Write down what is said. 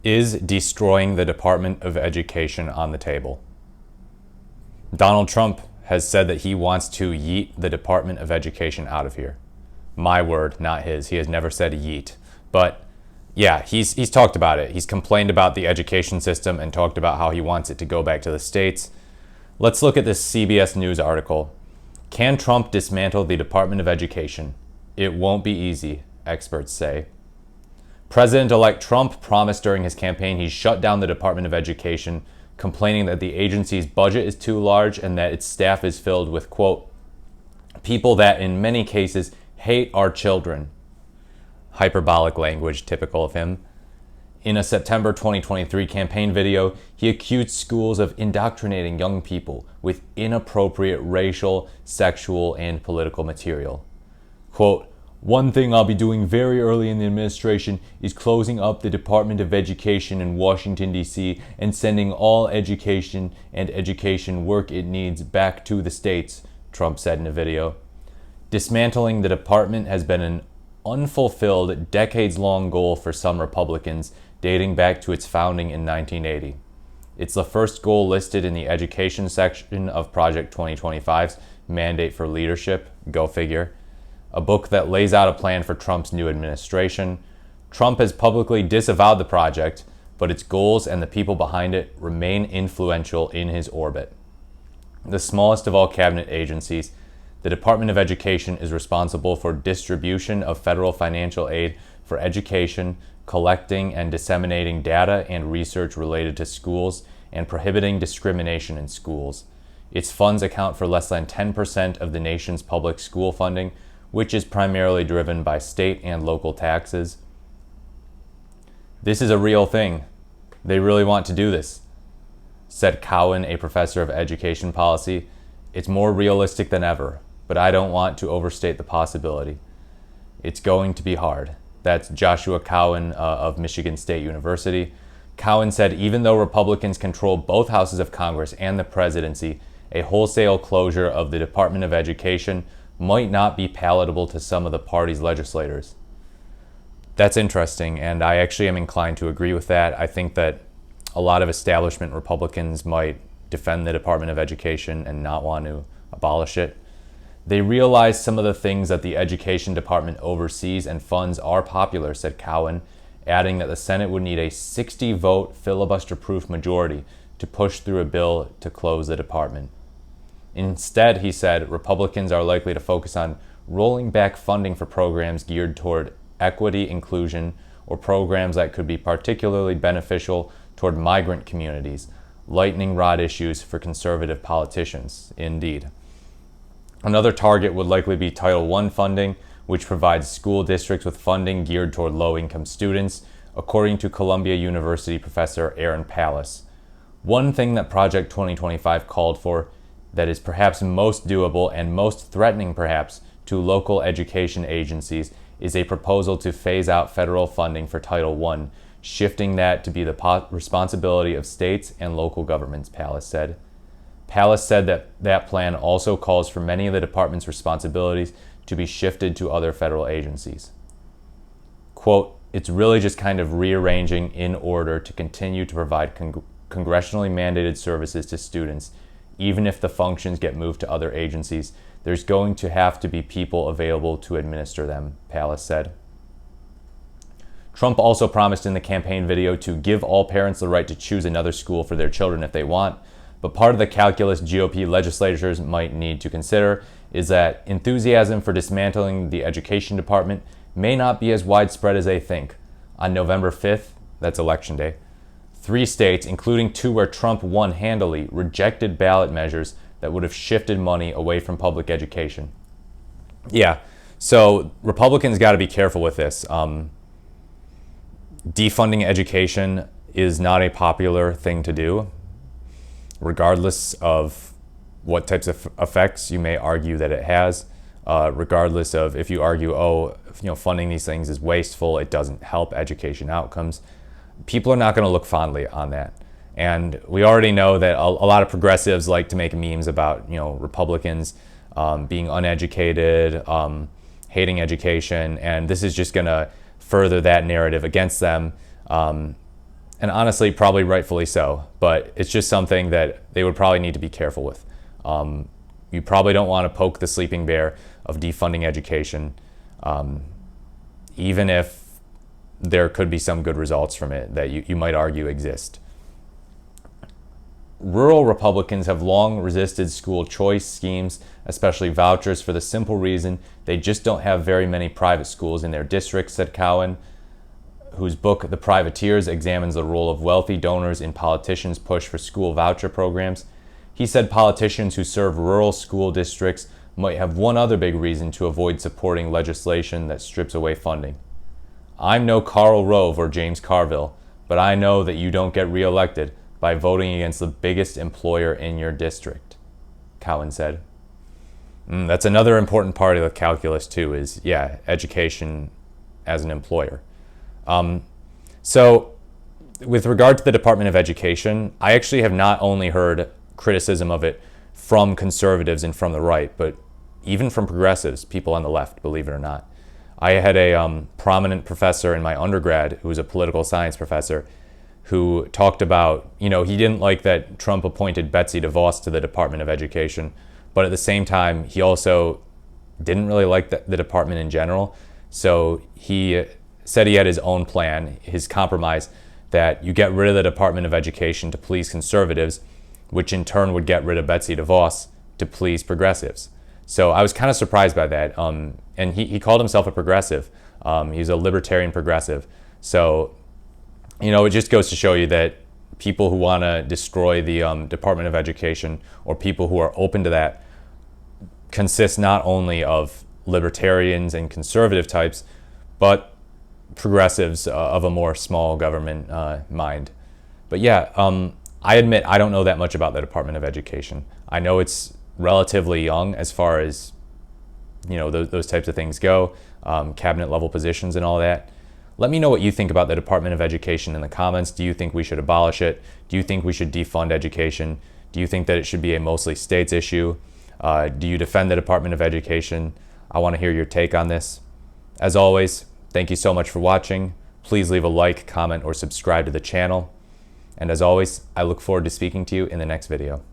Is destroying the Department of Education on the table? Donald Trump has said that he wants to yeet the Department of Education out of here. My word, not his. He has never said yeet. But yeah, he's talked about it. He's complained about the education system and talked about how he wants it to go back to the states. Let's look at this CBS News article. Can Trump dismantle the Department of Education? It won't be easy, experts say. President-elect Trump promised during his campaign he'd shut down the Department of Education, complaining that the agency's budget is too large and that its staff is filled with, quote, people that in many cases hate our children. Hyperbolic language typical of him. In a September 2023 campaign video, he accused schools of indoctrinating young people with inappropriate racial, sexual, and political material. Quote, one thing I'll be doing very early in the administration is closing up the Department of Education in Washington, D.C. and sending all education and education work it needs back to the states, Trump said in a video. Dismantling the department has been an unfulfilled, decades-long goal for some Republicans, dating back to its founding in 1980. It's the first goal listed in the education section of Project 2025's Mandate for Leadership, go figure, a book that lays out a plan for Trump's new administration. Trump has publicly disavowed the project, but its goals and the people behind it remain influential in his orbit. The smallest of all cabinet agencies, the Department of Education is responsible for distribution of federal financial aid for education, collecting and disseminating data and research related to schools, and prohibiting discrimination in schools. Its funds account for less than 10% of the nation's public school funding, which is primarily driven by state and local taxes. This is a real thing. They really want to do this, said Cowan, a professor of education policy. It's more realistic than ever, but I don't want to overstate the possibility. It's going to be hard. That's Joshua Cowan of Michigan State University. Cowan said even though Republicans control both houses of Congress and the presidency, a wholesale closure of the Department of Education might not be palatable to some of the party's legislators. That's interesting, and I actually am inclined to agree with that. I think that a lot of establishment Republicans might defend the Department of Education and not want to abolish it. They realize some of the things that the Education Department oversees and funds are popular, said Cowan, adding that the Senate would need a 60-vote filibuster-proof majority to push through a bill to close the department. Instead, he said, Republicans are likely to focus on rolling back funding for programs geared toward equity, inclusion, or programs that could be particularly beneficial toward migrant communities, lightning rod issues for conservative politicians, indeed. Another target would likely be Title I funding, which provides school districts with funding geared toward low-income students, according to Columbia University professor Aaron Pallas. One thing that Project 2025 called for that is perhaps most doable and most threatening perhaps to local education agencies is a proposal to phase out federal funding for Title I, shifting that to be the responsibility of states and local governments, Pallas said. Pallas said that that plan also calls for many of the department's responsibilities to be shifted to other federal agencies. Quote, it's really just kind of rearranging in order to continue to provide congressionally mandated services to students. Even if the functions get moved to other agencies, there's going to have to be people available to administer them, Pallas said. Trump also promised in the campaign video to give all parents the right to choose another school for their children if they want, but part of the calculus GOP legislators might need to consider is that enthusiasm for dismantling the education department may not be as widespread as they think. On November 5th, that's Election Day, 3 states, including 2 where Trump won handily, rejected ballot measures that would have shifted money away from public education. Yeah, so Republicans got to be careful with this. Defunding education is not a popular thing to do, regardless of what types of effects you may argue that it has, regardless of if you argue, funding these things is wasteful, it doesn't help education outcomes. People are not going to look fondly on that. And we already know that a lot of progressives like to make memes about, Republicans being uneducated, hating education, and this is just going to further that narrative against them. And honestly, probably rightfully so, but it's just something that they would probably need to be careful with. You probably don't want to poke the sleeping bear of defunding education, even if there could be some good results from it that you might argue exist. Rural Republicans have long resisted school choice schemes, especially vouchers, for the simple reason they just don't have very many private schools in their districts, said Cowan, whose book The Privateers examines the role of wealthy donors in politicians' push for school voucher programs. He said politicians who serve rural school districts might have one other big reason to avoid supporting legislation that strips away funding. I'm no Karl Rove or James Carville, but I know that you don't get reelected by voting against the biggest employer in your district, Cowan said. That's another important part of the calculus too, is, education as an employer. So with regard to the Department of Education, I actually have not only heard criticism of it from conservatives and from the right, but even from progressives, people on the left, believe it or not. I had a prominent professor in my undergrad who was a political science professor who talked about, he didn't like that Trump appointed Betsy DeVos to the Department of Education, but at the same time, he also didn't really like the department in general. So he said he had his own plan, his compromise, that you get rid of the Department of Education to please conservatives, which in turn would get rid of Betsy DeVos to please progressives. So I was kind of surprised by that. And he called himself a progressive. He's a libertarian progressive. So, it just goes to show you that people who want to destroy the Department of Education, or people who are open to that, consist not only of libertarians and conservative types, but progressives of a more small government mind. But I admit I don't know that much about the Department of Education. I know it's relatively young as far as those types of things go, cabinet level positions and all that. Let me know what you think about the Department of Education in the comments. Do you think we should abolish it? Do you think we should defund education? Do you think that it should be a mostly states issue? Do you defend the Department of Education? I want to hear your take on this. As always, thank you so much for watching. Please leave a like, comment, or subscribe to the channel. And as always, I look forward to speaking to you in the next video.